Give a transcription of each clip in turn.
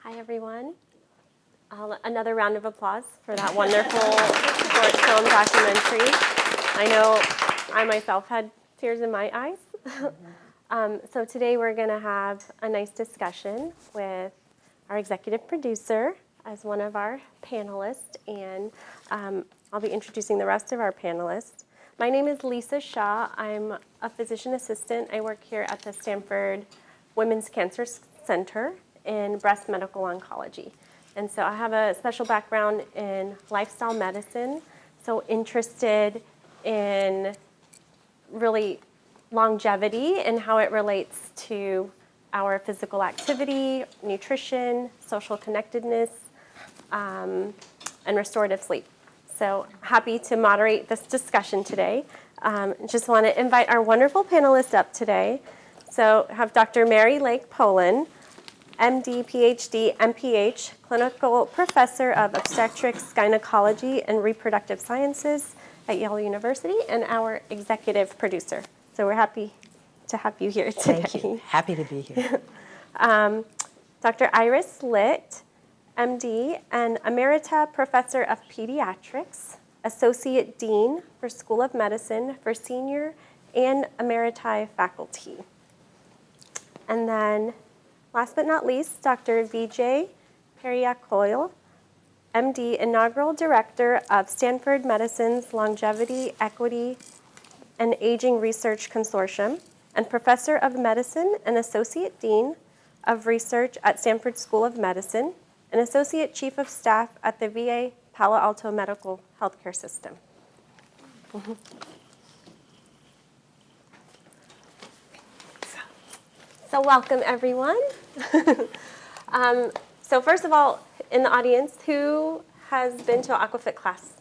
Hi, everyone. Another round of applause for that wonderful short film documentary. I know I myself had tears in my eyes. So today we're going to have a nice discussion with our executive producer as one of our panelists, and I'll be introducing the rest of our panelists. My name is Lisa Shaw. I'm a physician assistant. I work here at the Stanford Women's Cancer Center in breast medical oncology. And so I have a special background in lifestyle medicine, so interested in really longevity and how it relates to our physical activity, nutrition, social connectedness, and restorative sleep. So happy to moderate this discussion today. Just want to invite our wonderful panelists up today. So have Dr. Mary Lake Polan, MD, PhD, MPH, clinical professor of obstetrics, gynecology, and reproductive sciences at Yale University, and our executive producer. So we're happy to have you here today. Thank you. Happy to be here. Dr. Iris Litt, MD, and Emerita Professor of Pediatrics, Associate Dean for School of Medicine for Senior and Emeriti faculty. And then, last but not least, Dr. Vijay Periyakoil, MD, Inaugural Director of Stanford Medicine's Longevity, Equity, and Aging Research Consortium, and Professor of Medicine and Associate Dean of Research at Stanford School of Medicine, and Associate Chief of Staff at the VA Palo Alto Medical Healthcare System. So welcome, everyone. So first of all, in the audience, who has been to an Aquafit class?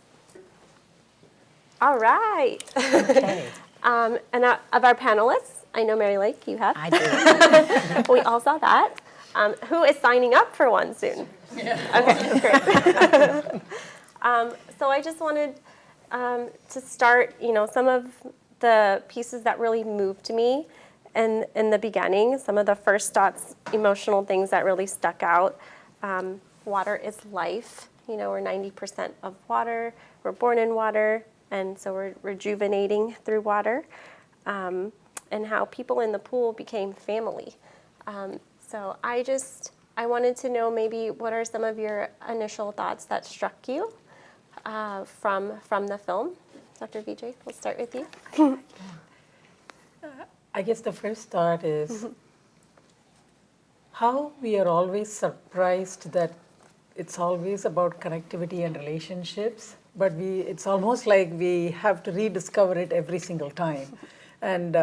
All right. Okay. And of our panelists, I know Mary Lake, you have. I do. We all saw that. Who is signing up for one soon? Yeah. Okay, great. So I just wanted to start, some of the pieces that really moved me in the beginning, some of the first thoughts, emotional things that really stuck out. Water is life. We're 90% of water. We're born in water, and so we're rejuvenating through water. And how people in the pool became family. So I wanted to know maybe what are some of your initial thoughts that struck you from the film. Dr. Vijay, we'll start with you. I guess the first thought is how we are always surprised that it's always about connectivity and relationships, but it's almost like we have to rediscover it every single time. And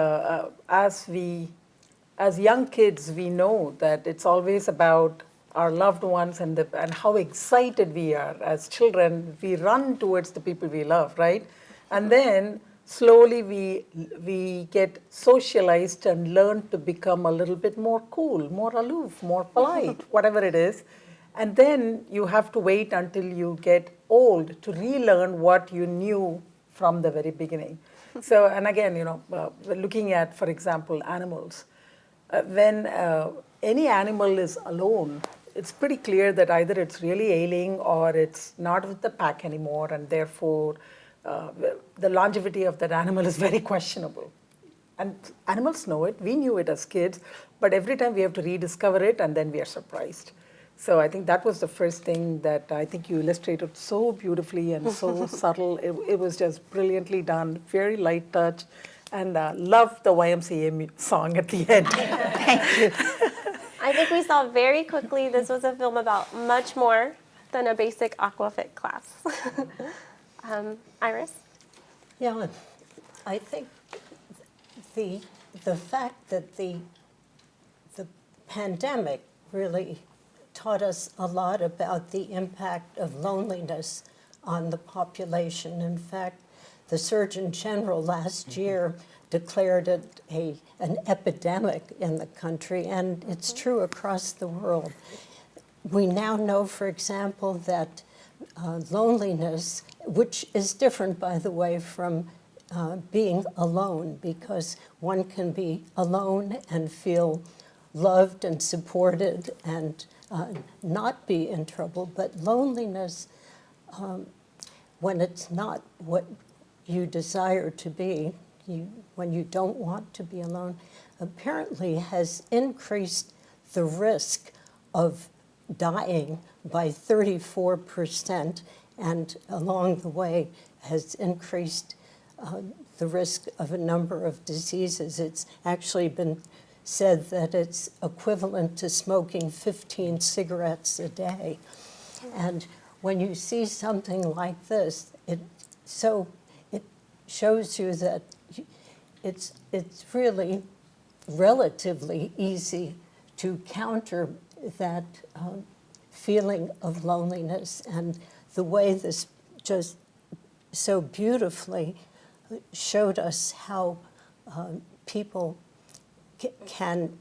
as young kids, we know that it's always about our loved ones and how excited we are. As children, we run towards the people we love, right? And then slowly we get socialized and learn to become a little bit more cool, more aloof, more polite, whatever it is. And then you have to wait until you get old to relearn what you knew from the very beginning. So, and again, looking at, for example, animals, when any animal is alone, it's pretty clear that either it's really ailing or it's not with the pack anymore, and therefore the longevity of that animal is very questionable. And animals know it, we knew it as kids, but every time we have to rediscover it and then we are surprised. So I think that was the first thing that I think you illustrated so beautifully and so subtle. It was just brilliantly done, very light touch, and love the YMCA song at the end. Thank you. I think we saw very quickly this was a film about much more than a basic Aquafit class. Iris? Yeah, I think the fact that the pandemic really taught us a lot about the impact of loneliness on the population. In fact, the Surgeon General last year declared it an epidemic in the country, and it's true across the world. We now know, for example, that loneliness, which is different, by the way, from being alone, because one can be alone and feel loved and supported and not be in trouble. But loneliness, when it's not what you desire to be, when you don't want to be alone, apparently has increased the risk of dying by 34%, and along the way has increased the risk of a number of diseases. It's actually been said that it's equivalent to smoking 15 cigarettes a day. And when you see something like this, it shows you that it's really relatively easy to counter that feeling of loneliness. And the way this just so beautifully showed us how people can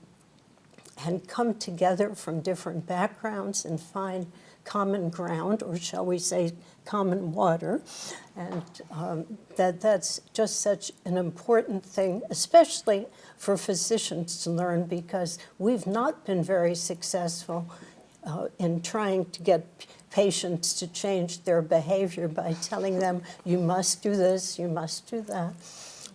come together from different backgrounds and find common ground, or shall we say common water, and that's just such an important thing, especially for physicians to learn, because we've not been very successful in trying to get patients to change their behavior by telling them, you must do this, you must do that.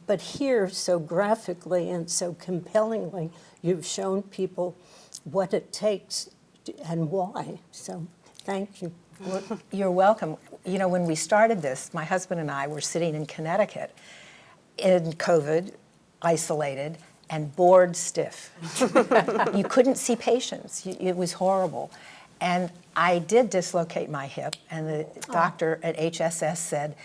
But here, so graphically and so compellingly, you've shown people what it takes and why. So thank you. Well, you're welcome. You know, when we started this, my husband and I were sitting in Connecticut in COVID, isolated, and bored stiff. You couldn't see patients. It was horrible. And I did dislocate my hip, and the doctor at HSS said,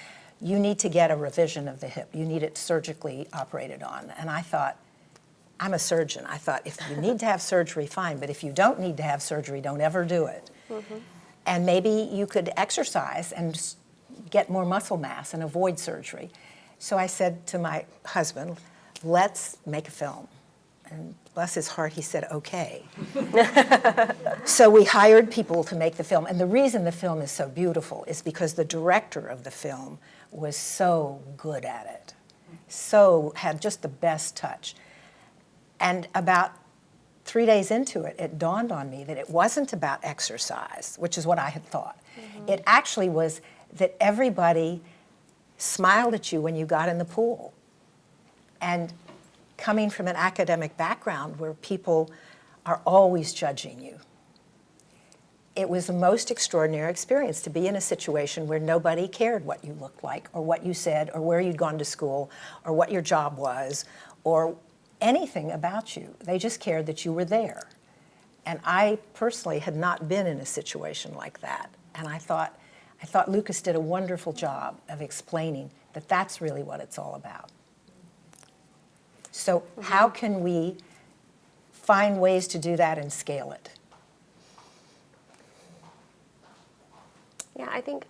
you need to get a revision of the hip. You need it surgically operated on. And I thought, I'm a surgeon. I thought, if you need to have surgery, fine. But if you don't need to have surgery, don't ever do it. Mm-hmm. And maybe you could exercise and get more muscle mass and avoid surgery. So I said to my husband, let's make a film. And bless his heart, he said, okay. So we hired people to make the film. And the reason the film is so beautiful is because the director of the film was so good at it, had just the best touch. And about 3 days into it, it dawned on me that it wasn't about exercise, which is what I had thought. Mm-hmm. It actually was that everybody smiled at you when you got in the pool. And coming from an academic background where people are always judging you, it was the most extraordinary experience to be in a situation where nobody cared what you looked like or what you said or where you'd gone to school or what your job was or anything about you. They just cared that you were there. And I personally had not been in a situation like that. And I thought Lucas did a wonderful job of explaining that that's really what it's all about. So how can we find ways to do that and scale it? Yeah, I think,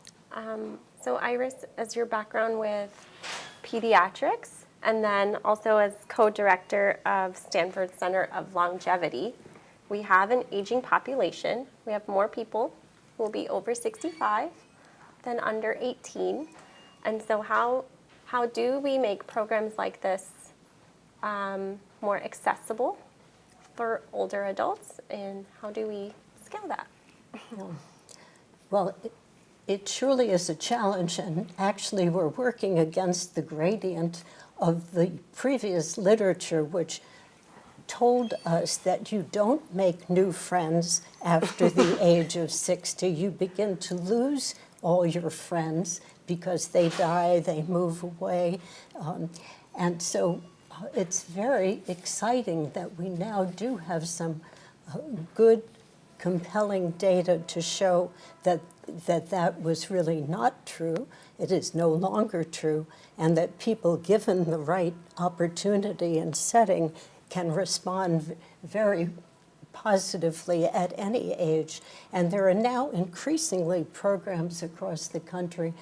so Iris, as your background with pediatrics, and then also as co-director of Stanford Center of Longevity, we have an aging population. We have more people who will be over 65 than under 18. And so how do we make programs like this more accessible for older adults, and how do we scale that? Well, it truly is a challenge, and actually we're working against the gradient of the previous literature, which told us that you don't make new friends after the age of 60. You begin to lose all your friends because they die, they move away. And so it's very exciting that we now do have some good, compelling data to show that was really not true. It is no longer true, and that people given the right opportunity and setting can respond very positively at any age. And there are now increasingly programs across the country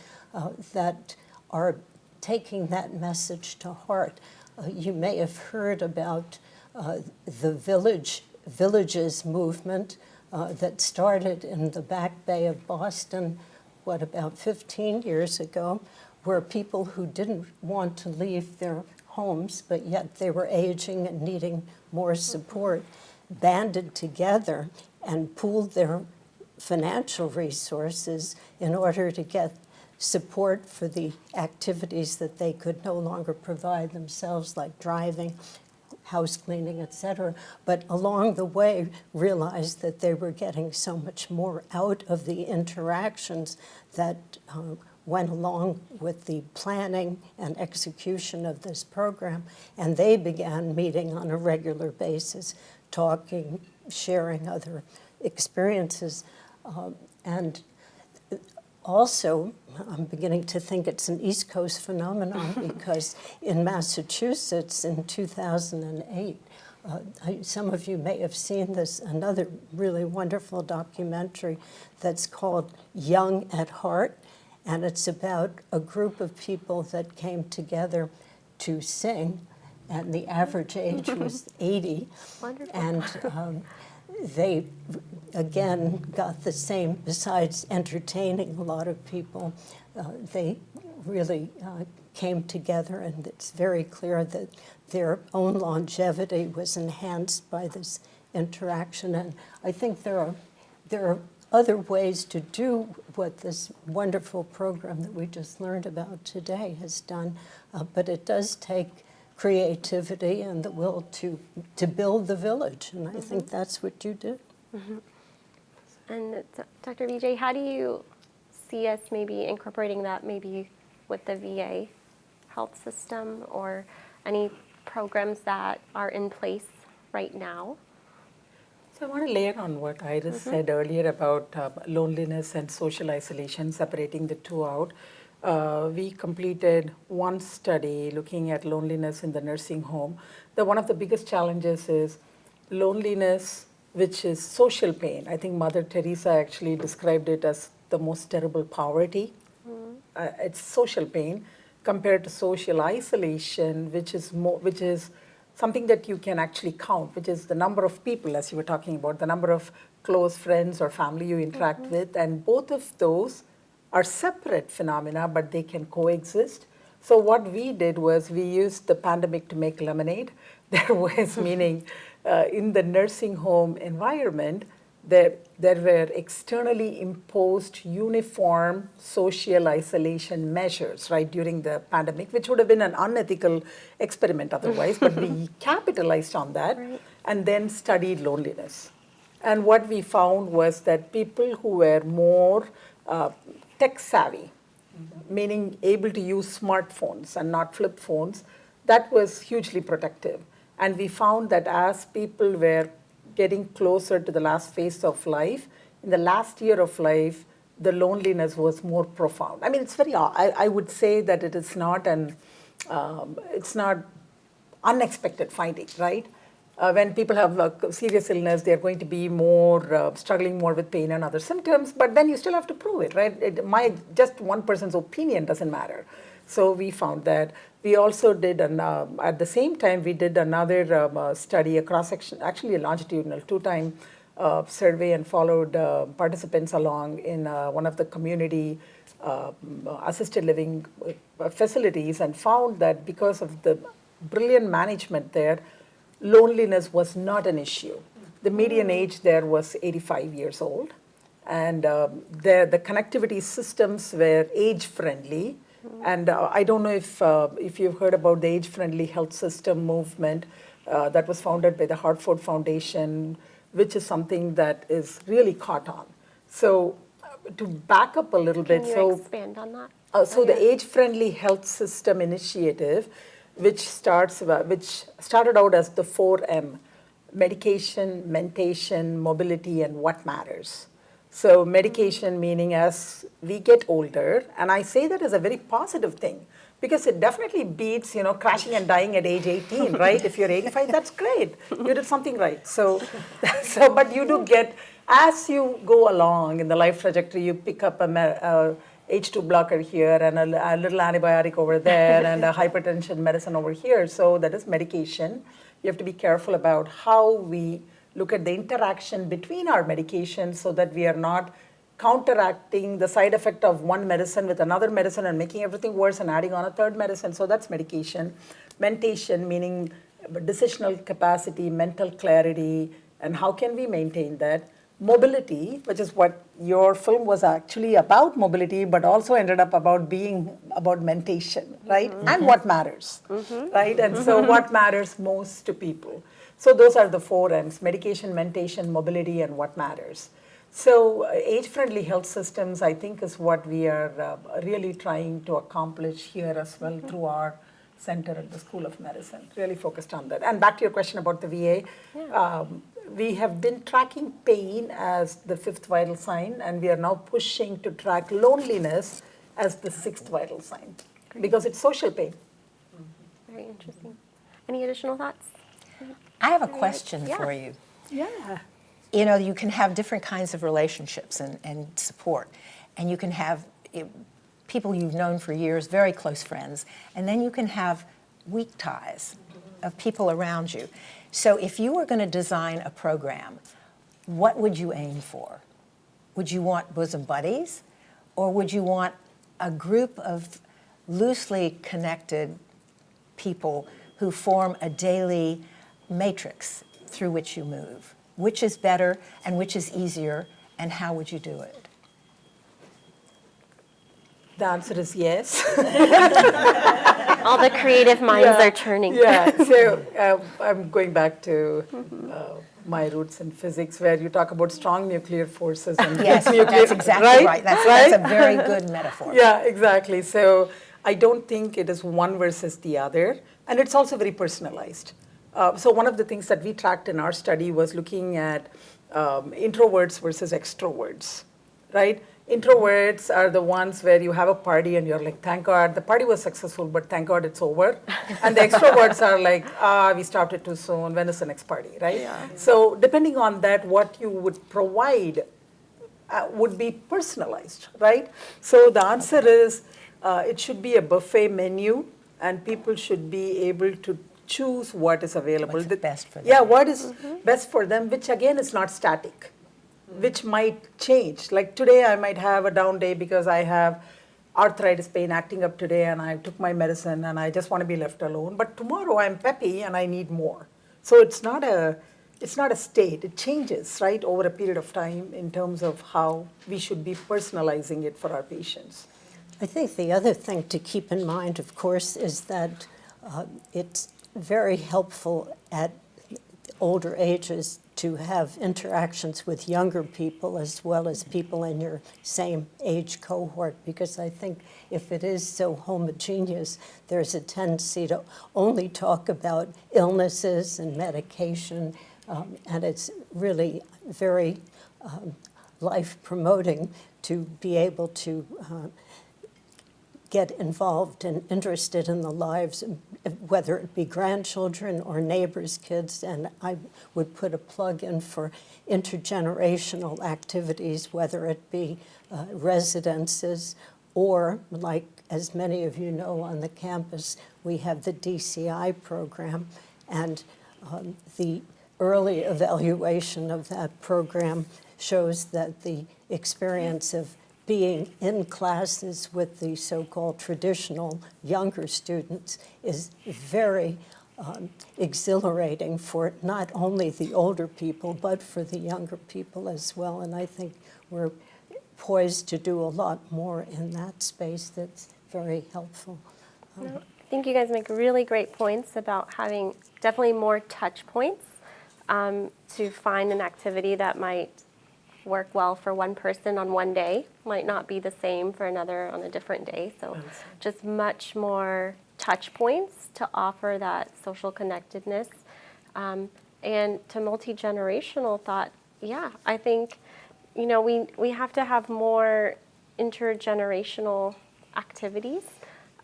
that are taking that message to heart. You may have heard about the Villages movement that started in the Back Bay of Boston, about 15 years ago, where people who didn't want to leave their homes, but yet they were aging and needing more support, banded together and pooled their financial resources in order to get support for the activities that they could no longer provide themselves, like driving, house cleaning, etc. But along the way, realized that they were getting so much more out of the interactions that went along with the planning and execution of this program. And they began meeting on a regular basis, talking, sharing other experiences. And also, I'm beginning to think it's an East Coast phenomenon because in Massachusetts in 2008, some of you may have seen this, another really wonderful documentary that's called Young at Heart, and it's about a group of people that came together to sing, and the average age was 80. Wonderful. And they, again, got the same, besides entertaining a lot of people, they really came together, and it's very clear that their own longevity was enhanced by this interaction. And I think there are other ways to do what this wonderful program that we just learned about today has done, but it does take creativity and the will to build the village, and I think that's what you did. And Dr. Vijay, how do you see us maybe incorporating that maybe with the VA health system or any programs that are in place right now? So I want to layer on what Iris said earlier about loneliness and social isolation, separating the two out. We completed one study looking at loneliness in the nursing home. One of the biggest challenges is loneliness, which is social pain. I think Mother Teresa actually described it as the most terrible poverty. It's social pain compared to social isolation, which is something that you can actually count, which is the number of people, as you were talking about, the number of close friends or family you interact with, and both of those are separate phenomena, but they can coexist. So what we did was we used the pandemic to make lemonade. There was meaning in the nursing home environment, there were externally imposed uniform social isolation measures, right, during the pandemic, which would have been an unethical experiment otherwise, but we capitalized on that and then studied loneliness. And what we found was that people who were more tech savvy, meaning able to use smartphones and not flip phones, that was hugely protective. And we found that as people were getting closer to the last phase of life, in the last year of life, the loneliness was more profound. I mean, it's very, I would say that it is not it's not unexpected finding, right? When people have serious illness, they're going to be more struggling more with pain and other symptoms, but then you still have to prove it, right? Just one person's opinion doesn't matter. So we found that. We also did, at the same time, we did another study, a cross-section, actually a longitudinal, 2-time survey, and followed participants along in one of the community assisted living facilities, and found that because of the brilliant management there, loneliness was not an issue. The median age there was 85 years old, and the connectivity systems were age-friendly. And I don't know if you've heard about the age-friendly health system movement that was founded by the Hartford Foundation, which is something that is really caught on. So to back up a little bit. Can you expand on that? So the age-friendly health system initiative, which started out as the 4M, medication, mentation, mobility, and what matters. So medication meaning as we get older, and I say that as a very positive thing, because it definitely beats, crashing and dying at age 18, right? If you're 85, that's great. You did something right. So but you do get, as you go along in the life trajectory, you pick up a H2 blocker here and a little antibiotic over there and a hypertension medicine over here. So that is medication. You have to be careful about how we look at the interaction between our medications so that we are not counteracting the side effect of one medicine with another medicine and making everything worse and adding on a third medicine. So that's medication. Mentation, meaning decisional capacity, mental clarity, And how can we maintain that? Mobility, which is what your film was actually about, mobility, but also ended up about being about mentation, right? And what matters, right? And so what matters most to people. So those are the four M's: medication, mentation, mobility, and what matters. So age-friendly health systems, I think, is what we are really trying to accomplish here as well through our center at the School of Medicine, really focused on that. And back to your question about the VA, we have been tracking pain as the fifth vital sign, and we are now pushing to track loneliness as the sixth vital sign, because it's social pain. Very interesting. Any additional thoughts? I have a question Yeah. for you. Yeah. You know, you can have different kinds of relationships and support, and you can have people you've known for years, very close friends, and then you can have weak ties of people around you. So if you were going to design a program, what would you aim for? Would you want bosom buddies, or would you want a group of loosely connected people who form a daily matrix through which you move? Which is better and which is easier, and how would you do it? The answer is yes. All the creative minds are churning. Yeah, so I'm going back to my roots in physics, where you talk about strong nuclear forces and Yes, weak nuclear, that's exactly right. That's a very good metaphor. Yeah, exactly. So I don't think it is one versus the other, and it's also very personalized. So one of the things that we tracked in our study was looking at introverts versus extroverts, right? Introverts are the ones where you have a party and you're like, thank God, the party was successful, but thank God it's over. And the extroverts are like, we started too soon, when is the next party, right? Yeah. So depending on that, what you would provide would be personalized, right? So the answer is, it should be a buffet menu, and people should be able to choose what is available. What's best for them. Yeah, what is best for them, which again is not static, which might change. Like today I might have a down day because I have arthritis pain acting up today and I took my medicine and I just want to be left alone. But tomorrow I'm peppy and I need more. So it's not a state, it changes, right, over a period of time in terms of how we should be personalizing it for our patients. I think the other thing to keep in mind, of course, is that it's very helpful at older ages to have interactions with younger people as well as people in your same age cohort, because I think if it is so homogeneous, there's a tendency to only talk about illnesses and medication, and it's really very life-promoting to be able to get involved and interested in the lives, whether it be grandchildren or neighbors' kids. And I would put a plug in for intergenerational activities, whether it be residences or, like as many of you know, on the campus, we have the DCI program. And the early evaluation of that program shows that the experience of being in classes with the so-called traditional younger students is very exhilarating for not only the older people, but for the younger people as well. And I think we're poised to do a lot more in that space that's very helpful. I think you guys make really great points about having definitely more touch points to find an activity that might work well for one person on one day, might not be the same for another on a different day. So just much more touch points to offer that social connectedness. And to multi-generational thought, yeah, I think, you know, we have to have more intergenerational activities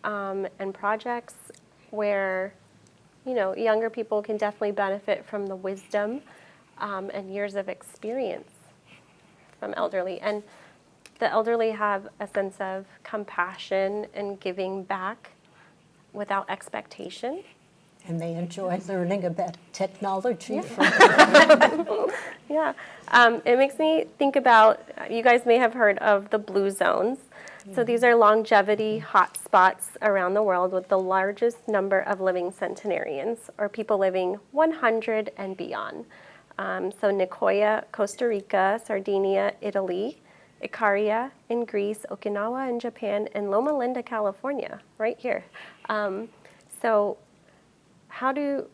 and projects where, you know, younger people can definitely benefit from the wisdom and years of experience from elderly. And the elderly have a sense of compassion and giving back without expectation. And they enjoy learning about technology. Yeah, it makes me think about, you guys may have heard of the blue zones. So these are longevity hotspots around the world with the largest number of living centenarians, or people living 100 and beyond. So Nicoya, Costa Rica, Sardinia, Italy, Ikaria in Greece, Okinawa in Japan, and Loma Linda, California, right here. So how do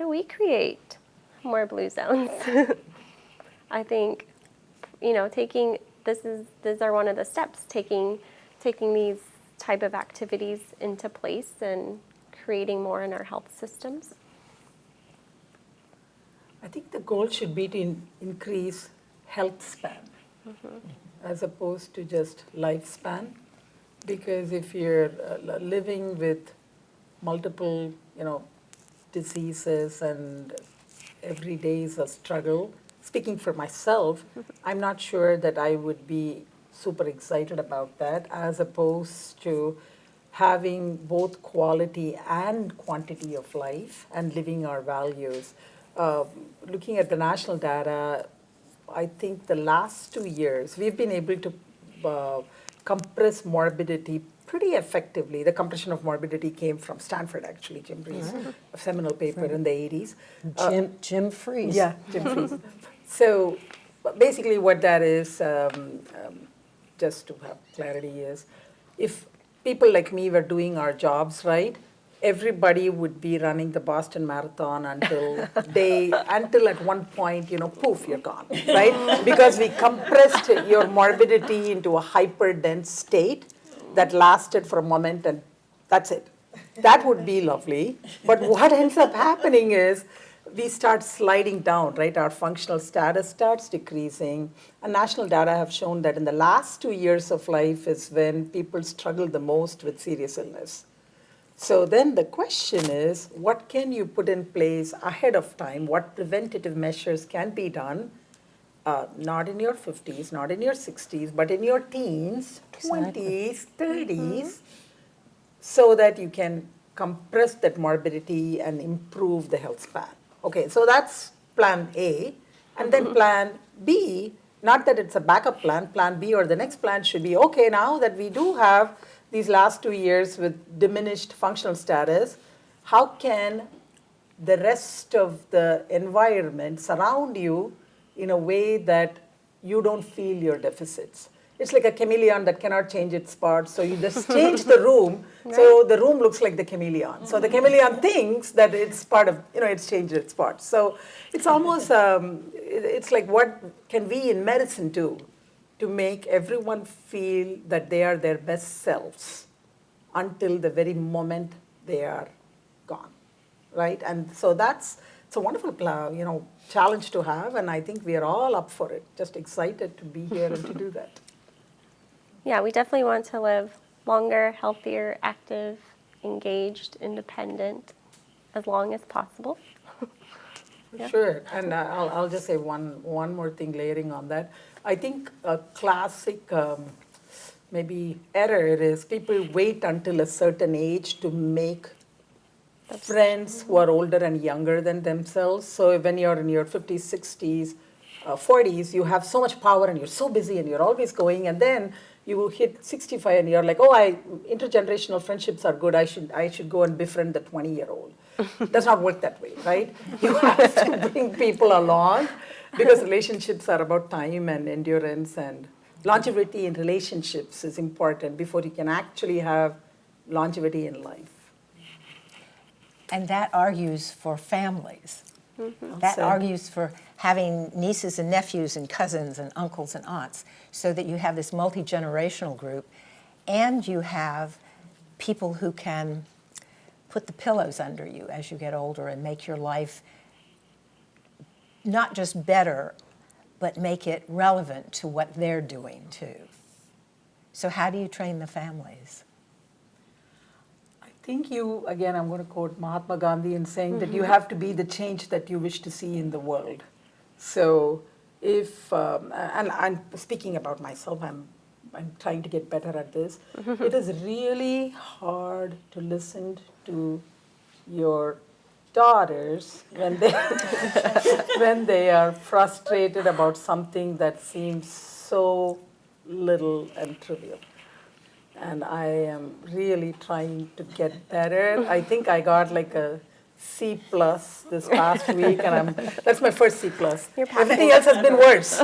we create more blue zones? I think, these are one of the steps, taking these type of activities into place and creating more in our health systems. I think the goal should be to increase health span as opposed to just lifespan. Because if you're living with multiple, diseases and every day is a struggle, speaking for myself, I'm not sure that I would be super excited about that, as opposed to having both quality and quantity of life and living our values. Looking at the national data, I think the last 2 years, we've been able to compress morbidity pretty effectively. The compression of morbidity came from Stanford, actually, Jim Freeze, a seminal paper in the 80s. Jim Freeze. Yeah, Jim Freeze. So basically what that is, just to have clarity, is if people like me were doing our jobs right, everybody would be running the Boston Marathon until at one point, poof, you're gone, right? Because we compressed your morbidity into a hyper-dense state that lasted for a moment and that's it. That would be lovely. But what ends up happening is we start sliding down, right? Our functional status starts decreasing. And national data have shown that in the last 2 years of life is when people struggle the most with serious illness. So then the question is, what can you put in place ahead of time? What preventative measures can be done, not in your 50s, not in your 60s, but in your teens, 20s, 30s, so that you can compress that morbidity and improve the health span. Okay, so that's plan A. And then plan B, not that it's a backup plan B or the next plan should be, okay, now that we do have these last 2 years with diminished functional status, how can the rest of the environment surround you in a way that you don't feel your deficits? It's like a chameleon that cannot change its spots, so you just change the room, so the room looks like the chameleon. So the chameleon thinks that it's part of, it's changed its spots. So it's almost, it's like what can we in medicine do to make everyone feel that they are their best selves until the very moment they are gone, right? And so it's a wonderful, challenge to have, and I think we are all up for it, just excited to be here and to do that. Yeah, we definitely want to live longer, healthier, active, engaged, independent, as long as possible. Yeah. Sure, and I'll just say one more thing layering on that. I think a classic maybe error is people wait until a certain age to make friends who are older and younger than themselves. So when you're in your 50s, 60s, 40s, you have so much power and you're so busy and you're always going, and then you will hit 65 and you're like, intergenerational friendships are good, I should go and befriend the 20-year-old. Does not work that way, right? You have to bring people along because relationships are about time and endurance, and longevity in relationships is important before you can actually have longevity in life. And that argues for families. That argues for having nieces and nephews and cousins and uncles and aunts, so that you have this multi-generational group, and you have people who can put the pillows under you as you get older and make your life not just better, but make it relevant to what they're doing too. So how do you train the families? I think again, I'm going to quote Mahatma Gandhi in saying that you have to be the change that you wish to see in the world. So if, and I'm speaking about myself, I'm trying to get better at this. It is really hard to listen to your daughters when they are frustrated about something that seems so little and trivial. And I am really trying to get better. I think I got like a C plus this past week, and that's my first C plus. You're passing. Everything else has been worse.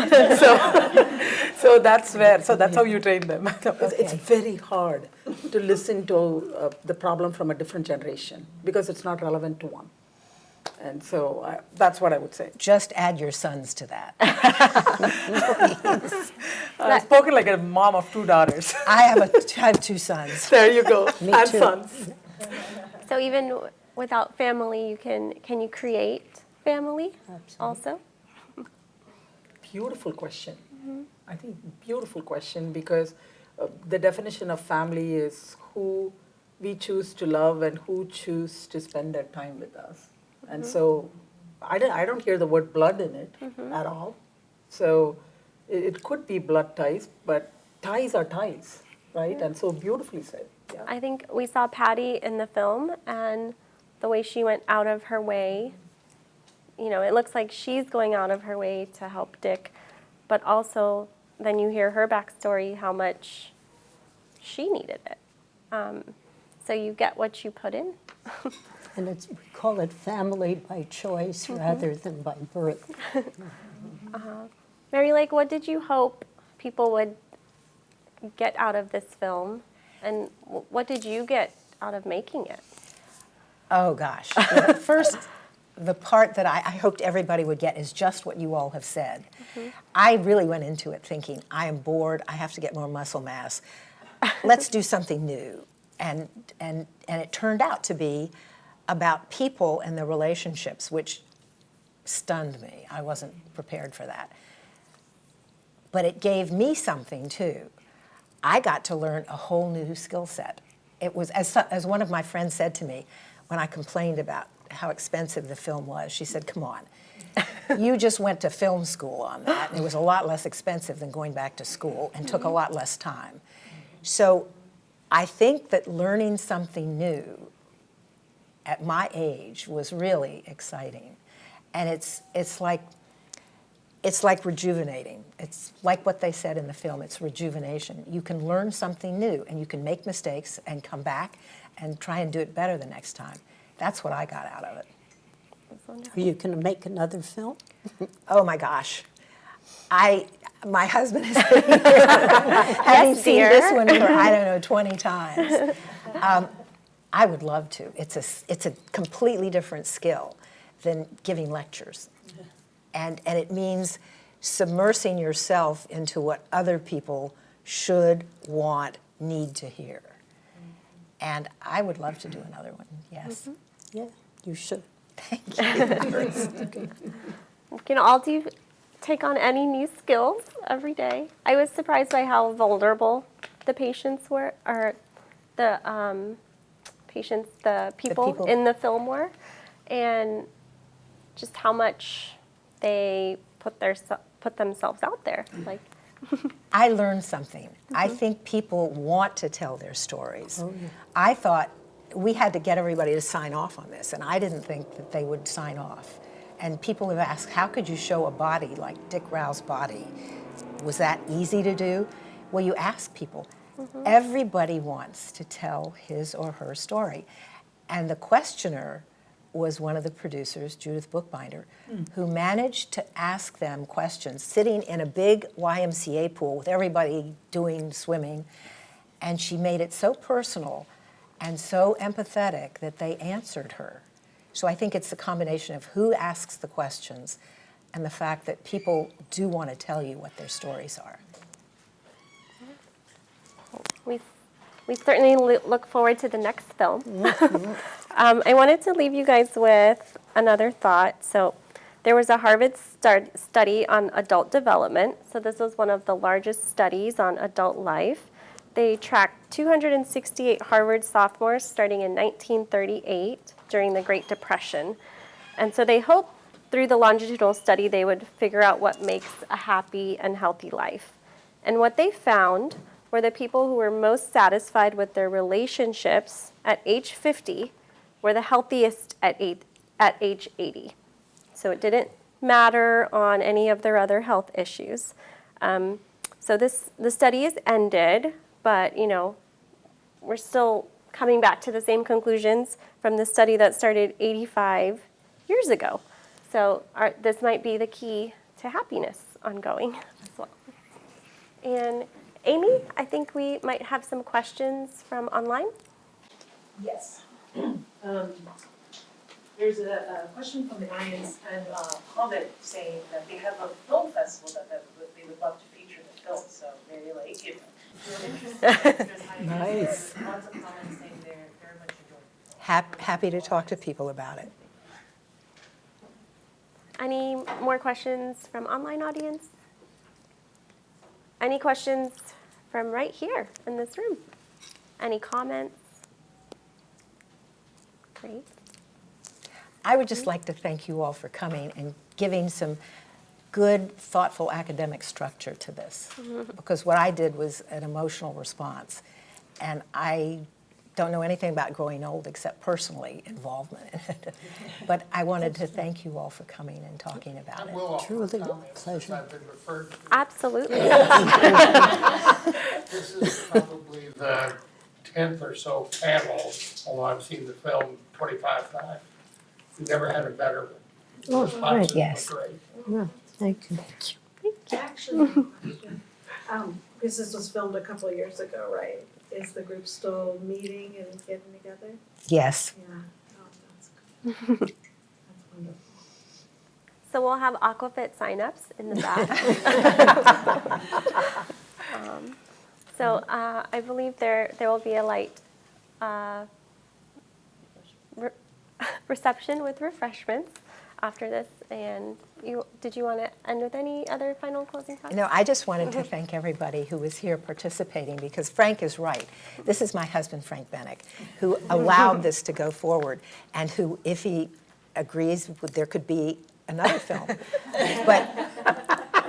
So that's how you train them. It's very hard to listen to the problem from a different generation because it's not relevant to one. And so that's what I would say. Just add your sons to that. I've spoken like a mom of 2 daughters. I have 2 sons. There you go. Me And too. sons. So even without family, can you create family Absolutely. also? Beautiful question. I think beautiful question because the definition of family is who we choose to love and who choose to spend their time with us. And so I don't hear the word blood in it at all. So it could be blood ties, but ties are ties, right? And so beautifully said. Yeah. I think we saw Patty in the film, and the way she went out of her way, it looks like she's going out of her way to help Dick, but also then you hear her backstory, how much she needed it. So you get what you put in. And we call it family by choice rather than by birth. Mary Lake, what did you hope people would get out of this film? And what did you get out of making it? Oh, gosh. First, the part that I hoped everybody would get is just what you all have said. I really went into it thinking, I am bored, I have to get more muscle mass. Let's do something new. And it turned out to be about people and their relationships, which stunned me. I wasn't prepared for that. But it gave me something, too. I got to learn a whole new skill set. It was, as one of my friends said to me when I complained about how expensive the film was, she said, come on, you just went to film school on that, and it was a lot less expensive than going back to school and took a lot less time. So I think that learning something new at my age was really exciting. And it's like rejuvenating. It's like what they said in the film, it's rejuvenation. You can learn something new and you can make mistakes and come back and try and do it better the next time. That's what I got out of it. Are you going to make another film? Oh my gosh. My husband is sitting here having seen dear. this one for, 20 times. I would love to. It's a completely different skill than giving lectures. And it means submersing yourself into what other people should, want, need to hear. And I would love to do another one, yes. Yeah, you should. Thank you. You can all take on any new skills every day. I was surprised by how vulnerable the patients were, or the people in the film were, and just how much they put themselves out there. Like, I learned something. I think people want to tell their stories. Oh, yeah. I thought we had to get everybody to sign off on this, and I didn't think that they would sign off. And people have asked, how could you show a body like Dick Rao's body? Was that easy to do? Well, you ask people. Everybody wants to tell his or her story. And the questioner was one of the producers, Judith Bookbinder, who managed to ask them questions, sitting in a big YMCA pool with everybody doing swimming. And she made it so personal and so empathetic that they answered her. So I think it's the combination of who asks the questions and the fact that people do want to tell you what their stories are. we certainly look forward to the next film. I wanted to leave you guys with another thought. So there was a Harvard study on adult development. So this was one of the largest studies on adult life. They tracked 268 Harvard sophomores starting in 1938 during the Great Depression. And so they hoped through the longitudinal study they would figure out what makes a happy and healthy life. And what they found were the people who were most satisfied with their relationships at age 50 were the healthiest at age 80. So it didn't matter on any of their other health issues. So the study is ended, but we're still coming back to the same conclusions. from the study that started 85 years ago. So this might be the key to happiness ongoing as well. And Amy, I think we might have some questions from online. Yes. There's a question from the audience and a comment saying that they have a film festival that they would love to feature the film. So Mary Lake, if you're interested, there's Nice. lots of comments saying they're very much enjoying the film. Happy to talk to people about it. Any more questions from online audience? Any questions from right here in this room? Any comments? Great. I would just like to thank you all for coming and giving some good, thoughtful academic structure to this. Because what I did was an emotional response. And I don't know anything about growing old except personally involvement in it. But I wanted to thank you all for coming and talking about I it. will offer Truly comments since pleasure. I've been referred to. Absolutely. This is probably the 10th or so panel, although I've seen the film 25 times. We've never had a better one. Responses were yes. great. No, thank you. Actually, because this was filmed a couple of years ago, right? Is the group still meeting and getting together? Yes. Yeah. Oh, that's good. That's wonderful. So we'll have Aquafit signups in the back. So I believe there will be a light reception with refreshments after this. And did you want to end with any other final closing thoughts? No, I just wanted to thank everybody who was here participating because Frank is right. This is my husband, Frank Bennick, who allowed this to go forward and who, if he agrees, there could be another film.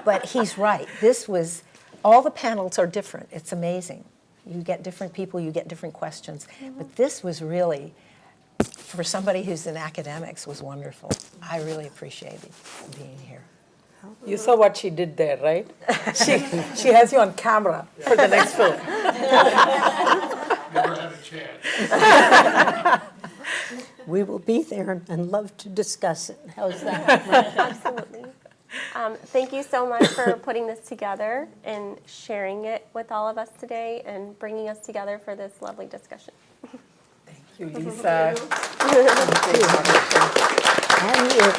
But he's right. This was, all the panels are different. It's amazing. You get different people, you get different questions. But this was really, for somebody who's in academics, was wonderful. I really appreciated being here. You saw what she did there, right? She has you on camera for the next film. Never had a chance. We will be there and love to discuss it. How's that? Absolutely. Thank you so much for putting this together and sharing it with all of us today and bringing us together for this lovely discussion. Thank you, Lisa. And you.